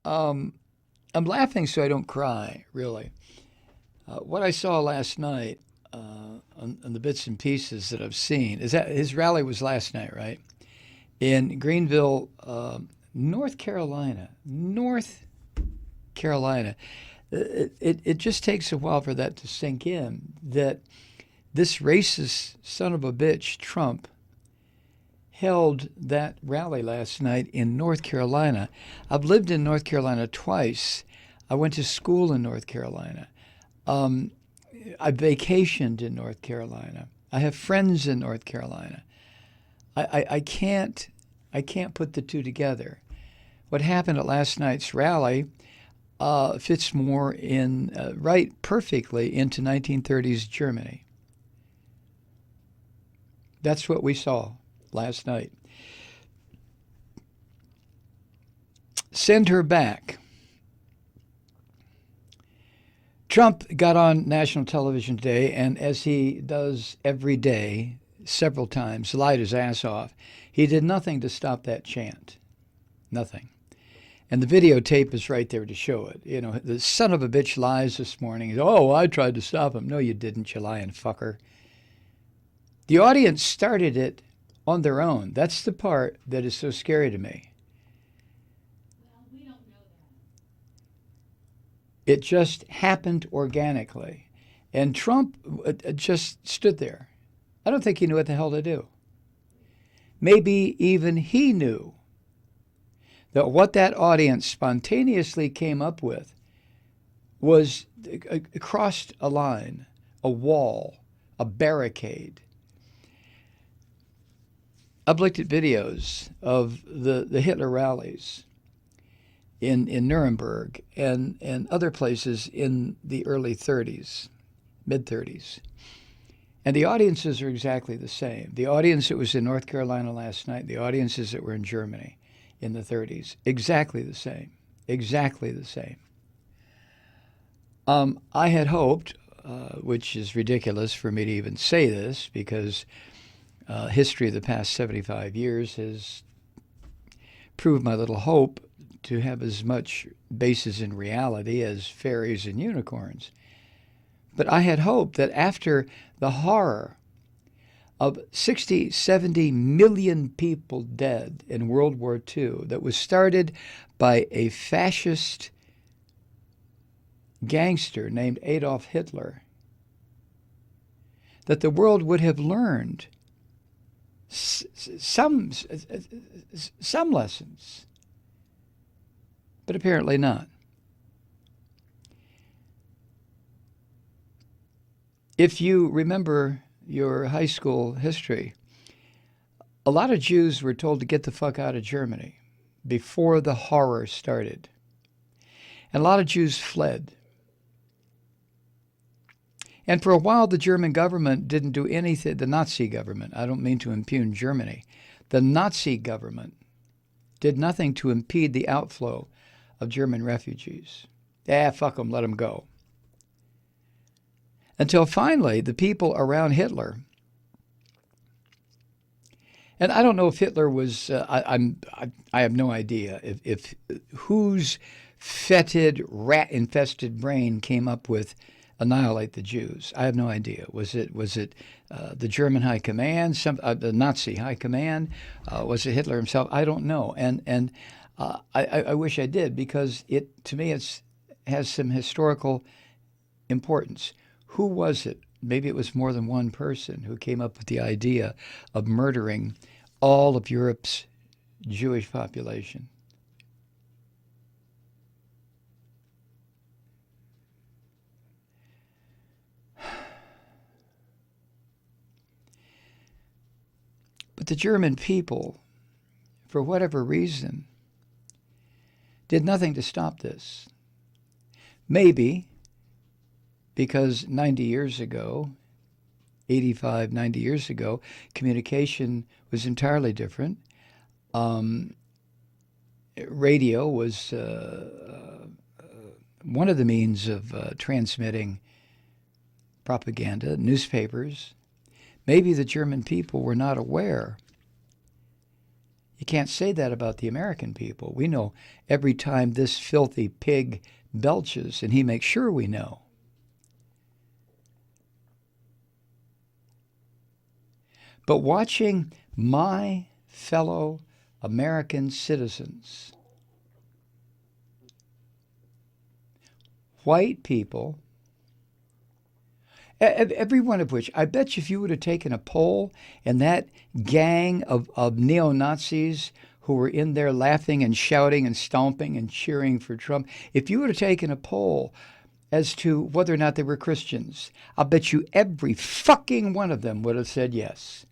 Um, I'm laughing so I don't cry, really. What I saw last night on the bits and pieces that I've seen is that his rally was last night, right? In Greenville, North Carolina. North Carolina. It just takes a while for that to sink in that this racist son of a bitch, Trump, held that rally last night in North Carolina. I've lived in North Carolina twice. I went to school in North Carolina. Um, I vacationed in North Carolina. I have friends in North Carolina. I can't put the two together. What happened at last night's rally fits more in right perfectly into 1930s Germany. That's what we saw last night. Send her back. Trump got on national television today, and as he does every day, several times, lied his ass off. He did nothing to stop that chant. Nothing. And the videotape is right there to show it. You know, the son of a bitch lies this morning. Oh, I tried to stop him. No, you didn't, you lying fucker. The audience started it on their own. That's the part that is so scary to me. Well, we don't know that. It just happened organically. And Trump just stood there. I don't think he knew what the hell to do. Maybe even he knew that what that audience spontaneously came up with was crossed a line, a wall, a barricade. I've looked at videos of the Hitler rallies in Nuremberg and other places in the early 30s, mid 30s. And the audiences are exactly the same. The audience that was in North Carolina last night, the audiences that were in Germany in the 30s, exactly the same. Exactly the same. I had hoped, which is ridiculous for me to even say this, because history of the past 75 years has proved my little hope to have as much basis in reality as fairies and unicorns. But I had hoped that after the horror of 60, 70 million people dead in World War II that was started by a fascist gangster named Adolf Hitler, that the world would have learned some lessons, but apparently not. If you remember your high school history, a lot of Jews were told to get the fuck out of Germany before the horror started. And a lot of Jews fled. And for a while, the German government didn't do anything. The Nazi government, I don't mean to impugn Germany, the Nazi government did nothing to impede the outflow of German refugees. Fuck them, let them go. Until finally, the people around Hitler, and I don't know if Hitler was, I have no idea if whose fetid, rat-infested brain came up with annihilate the Jews. I have no idea. Was it the German High Command, the Nazi High Command? Was it Hitler himself? I don't know. And I wish I did, because it to me has some historical importance. Who was it? Maybe it was more than one person who came up with the idea of murdering all of Europe's Jewish population. But the German people, for whatever reason, did nothing to stop this. Maybe because 90 years ago, 85, 90 years ago, communication was entirely different. Um, Radio was one of the means of transmitting propaganda, newspapers. Maybe the German people were not aware. You can't say that about the American people. We know every time this filthy pig belches, and he makes sure we know. But watching my fellow American citizens, white people, every one of which, I bet you if you would have taken a poll and that gang of neo-Nazis who were in there laughing and shouting and stomping and cheering for Trump, if you would have taken a poll as to whether or not they were Christians, I'll bet you every fucking one of them would have said yes.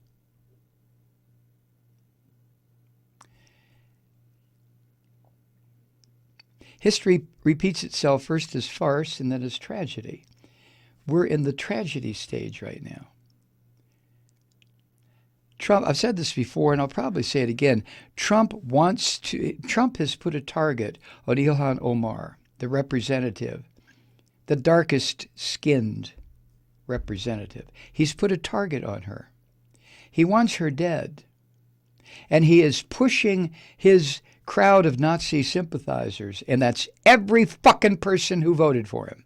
History repeats itself first as farce and then as tragedy. We're in the tragedy stage right now. Trump, I've said this before and I'll probably say it again. Trump has put a target on Ilhan Omar, the representative, the darkest skinned representative. He's put a target on her. He wants her dead. And he is pushing his crowd of Nazi sympathizers, and that's every fucking person who voted for him.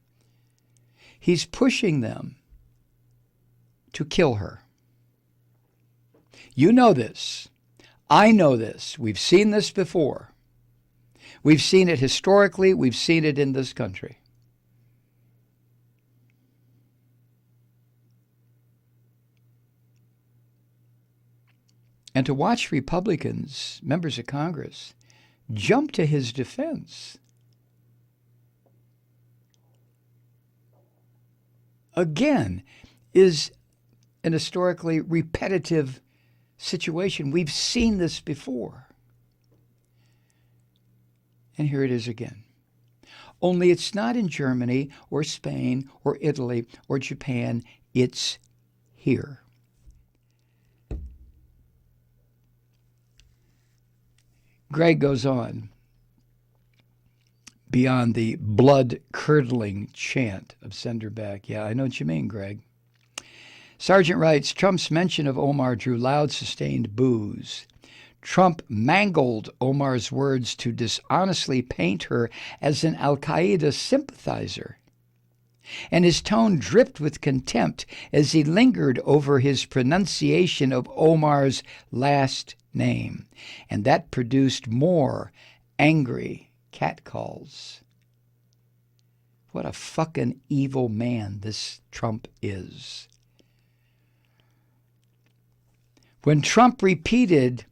He's pushing them to kill her. You know this. I know this. We've seen this before. We've seen it historically. We've seen it in this country. And to watch Republicans, members of Congress, jump to his defense again is an historically repetitive situation. We've seen this before. And here it is again. Only it's not in Germany or Spain or Italy or Japan. It's here. Greg goes on beyond the blood-curdling chant of send her back. Yeah, I know what you mean, Greg. Sargent writes, Trump's mention of Omar drew loud, sustained boos. Trump mangled Omar's words to dishonestly paint her as an al-Qaeda sympathizer. And his tone dripped with contempt as he lingered over his pronunciation of Omar's last name. And that produced more angry catcalls. What a fucking evil man this Trump is. When Trump repeated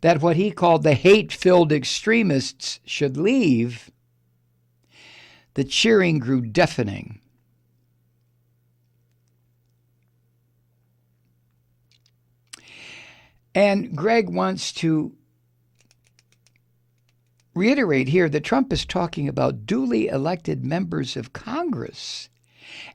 that what he called the hate-filled extremists should leave, the cheering grew deafening. And Greg wants to reiterate here that Trump is talking about duly elected members of Congress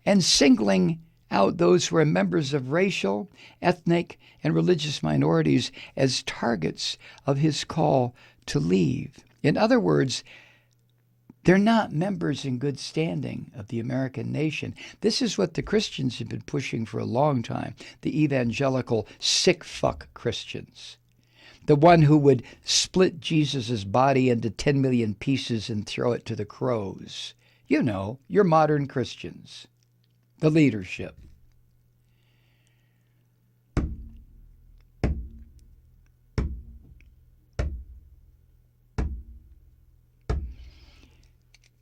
and singling out those who are members of racial, ethnic, and religious minorities as targets of his call to leave. In other words, they're not members in good standing of the American nation. This is what the Christians have been pushing for a long time, the evangelical sick fuck Christians. The one who would split Jesus' body into 10 million pieces and throw it to the crows. You know, your modern Christians. The leadership.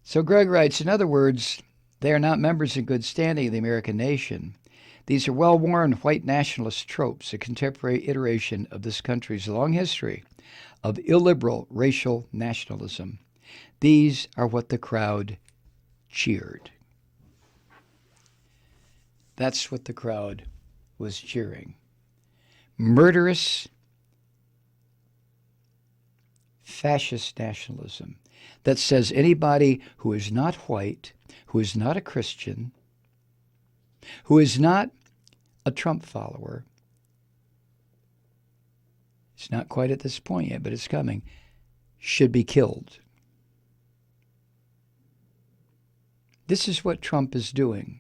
So Greg writes, in other words, they are not members in good standing of the American nation. These are well-worn white nationalist tropes, a contemporary iteration of this country's long history of illiberal racial nationalism. These are what the crowd cheered. That's what the crowd was cheering. Murderous, fascist nationalism that says anybody who is not white, who is not a Christian, who is not a Trump follower, it's not quite at this point yet, but it's coming, should be killed. This is what Trump is doing.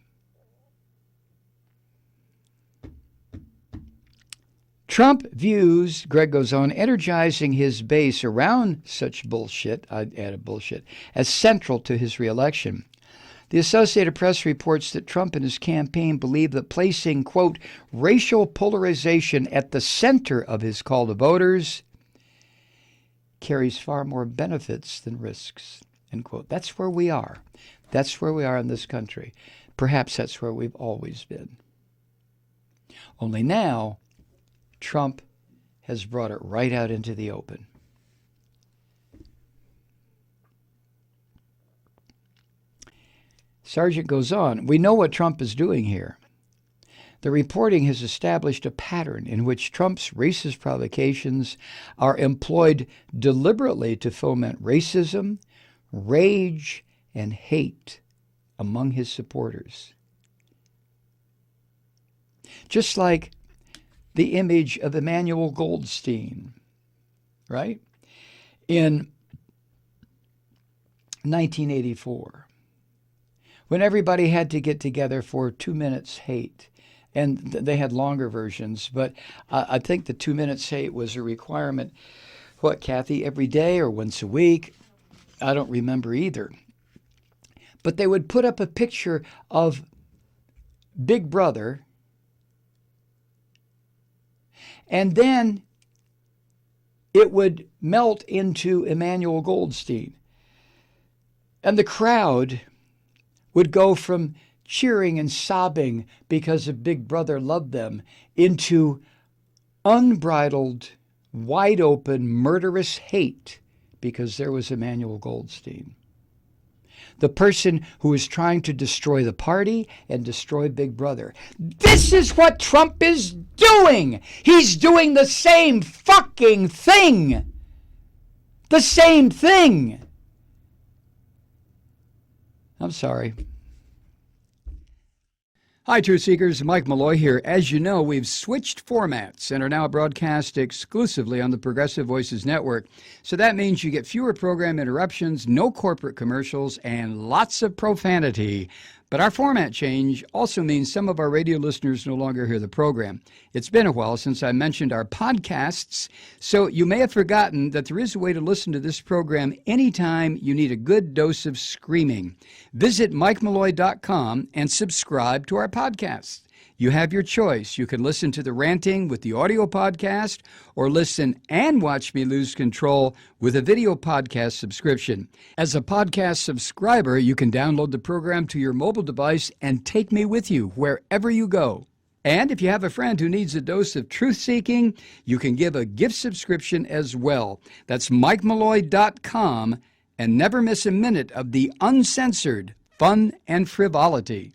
Trump views, Greg goes on, energizing his base around such bullshit, I'd add bullshit, as central to his reelection. The Associated Press reports that Trump and his campaign believe that placing, quote, racial polarization at the center of his call to voters carries far more benefits than risks, end quote. That's where we are. That's where we are in this country. Perhaps that's where we've always been. Only now, Trump has brought it right out into the open. Sargent goes on, we know what Trump is doing here. The reporting has established a pattern in which Trump's racist provocations are employed deliberately to foment racism, rage, and hate among his supporters. Just like the image of Emmanuel Goldstein, right? In 1984, when everybody had to get together for 2 minutes hate. And they had longer versions, but I think the 2 minutes hate was a requirement. What, Kathy, every day or once a week? I don't remember either. But they would put up a picture of Big Brother, and then it would melt into Emmanuel Goldstein. And the crowd would go from cheering and sobbing because of Big Brother loved them into unbridled, wide open, murderous hate because there was Emmanuel Goldstein. The person who was trying to destroy the party and destroy Big Brother. This is what Trump is doing. He's doing the same fucking thing. The same thing. I'm sorry. Hi, Truth Seekers. Mike Malloy here. As you know, we've switched formats and are now broadcast exclusively on the Progressive Voices Network. So that means you get fewer program interruptions, no corporate commercials, and lots of profanity. But our format change also means some of our radio listeners no longer hear the program. It's been a while since I mentioned our podcasts, so you may have forgotten that there is a way to listen to this program anytime you need a good dose of screaming. Visit MikeMalloy.com and subscribe to our podcasts. You have your choice. You can listen to the ranting with the audio podcast or listen and watch me lose control with a video podcast subscription. As a podcast subscriber, you can download the program to your mobile device and take me with you wherever you go. And if you have a friend who needs a dose of truth-seeking, you can give a gift subscription as well. That's MikeMalloy.com, and never miss a minute of the uncensored fun and frivolity.